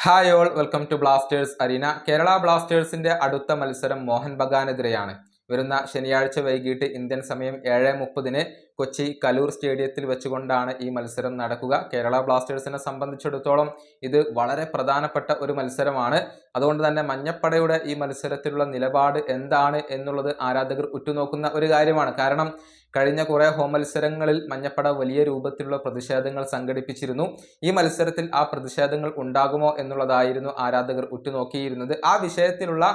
Hi all welcome to Blasters arena. Kerala ബ്ലാസ്റ്റേഴ്സിന്റെ അടുത്ത മത്സരം മോഹൻ ബഗാനെതിരെയാണ്. വരുന്ന ശനിയാഴ്ച വൈകിട്ട് ഇന്ത്യൻ സമയം 7:30 കൊച്ചി കലൂർ സ്റ്റേഡിയത്തിൽ വെച്ചുകൊണ്ടാണ് ഈ മത്സരം നടക്കുക. കേരള ബ്ലാസ്റ്റേഴ്സിനെ സംബന്ധിച്ചിടത്തോളം ഇത് വളരെ പ്രധാനപ്പെട്ട ഒരു മത്സരമാണ്. അതുകൊണ്ട് തന്നെ മഞ്ഞപ്പടയുടെ ഈ മത്സരത്തിലുള്ള നിലപാട് എന്താണ് എന്നുള്ളത് ആരാധകർ ഉറ്റുനോക്കുന്ന ഒരു കാര്യമാണ്. കാരണം കഴിഞ്ഞ കുറേ ഹോം മത്സരങ്ങളിൽ മഞ്ഞപ്പട വലിയ രൂപത്തിലുള്ള പ്രതിഷേധങ്ങൾ സംഘടിപ്പിച്ചിരുന്നു. ഈ മത്സരത്തിൽ ആ പ്രതിഷേധങ്ങൾ ഉണ്ടാകുമോ എന്നുള്ളതായിരുന്നു ആരാധകർ ഉറ്റുനോക്കിയിരുന്നത്. ആ വിഷയത്തിലുള്ള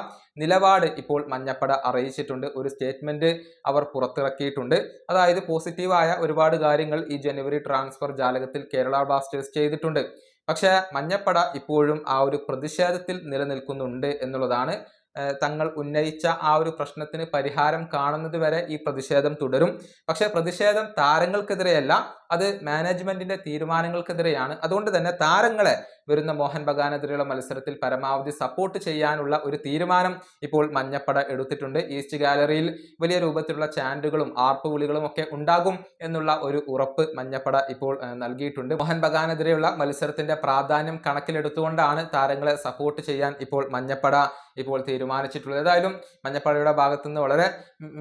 നിലപാട് ഇപ്പോൾ മഞ്ഞപ്പട അറിയിച്ചിട്ടുണ്ട്. ഒരു സ്റ്റേറ്റ്മെന്റ് അവർ പുറത്തിറക്കിയിട്ടുണ്ട്. അതായത് പോസിറ്റീവായ ഒരുപാട് കാര്യങ്ങൾ ഈ ജനുവരി ട്രാൻസ്ഫർ ജാലകത്തിൽ കേരള ബ്ലാസ്റ്റേഴ്സ് ചെയ്തിട്ടുണ്ട്. പക്ഷേ മഞ്ഞപ്പട ഇപ്പോഴും ആ ഒരു പ്രതിഷേധത്തിൽ നിലനിൽക്കുന്നുണ്ട് എന്നുള്ളതാണ്. തങ്ങൾ ഉന്നയിച്ച ആ ഒരു പ്രശ്നത്തിന് പരിഹാരം കാണുന്നത് വരെ ഈ പ്രതിഷേധം തുടരും. പക്ഷേ പ്രതിഷേധം താരങ്ങൾക്കെതിരെയല്ല, അത് മാനേജ്മെന്റിന്റെ തീരുമാനങ്ങൾക്കെതിരെയാണ്. അതുകൊണ്ട് തന്നെ താരങ്ങളെ വരുന്ന മോഹൻ ബഗാനെതിരെയുള്ള മത്സരത്തിൽ പരമാവധി സപ്പോർട്ട് ചെയ്യാനുള്ള ഒരു തീരുമാനം ഇപ്പോൾ മഞ്ഞപ്പട എടുത്തിട്ടുണ്ട്. ഈസ്റ്റ് ഗാലറിയിൽ വലിയ രൂപത്തിലുള്ള ചാൻഡുകളും ആർപ്പുവിളികളും ഒക്കെ ഉണ്ടാകും എന്നുള്ള ഒരു ഉറപ്പ് മഞ്ഞപ്പട ഇപ്പോൾ നൽകിയിട്ടുണ്ട്. മോഹൻ ബഗാനെതിരെയുള്ള മത്സരത്തിന്റെ പ്രാധാന്യം കണക്കിലെടുത്തുകൊണ്ടാണ് താരങ്ങളെ സപ്പോർട്ട് ചെയ്യാൻ ഇപ്പോൾ മഞ്ഞപ്പട തീരുമാനിച്ചിട്ടുള്ളത്. ഏതായാലും മഞ്ഞപ്പടയുടെ ഭാഗത്തുനിന്ന് വളരെ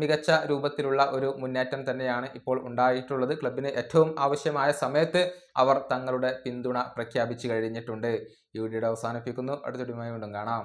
മികച്ച രൂപത്തിലുള്ള ഒരു മുന്നേറ്റം തന്നെയാണ് ഇപ്പോൾ ഉണ്ടായിട്ടുള്ളത്. ക്ലബിന് ഏറ്റവും ആവശ്യമായ സമയത്ത് അവർ തങ്ങളുടെ പിന്തുണ പ്രഖ്യാപിച്ചു കഴിഞ്ഞിട്ടുണ്ട്. ഈ വീഡിയോയുടെ അവസാനിപ്പിക്കുന്നു. അടുത്ത വീഡിയോയുമായി വീണ്ടും കാണാം.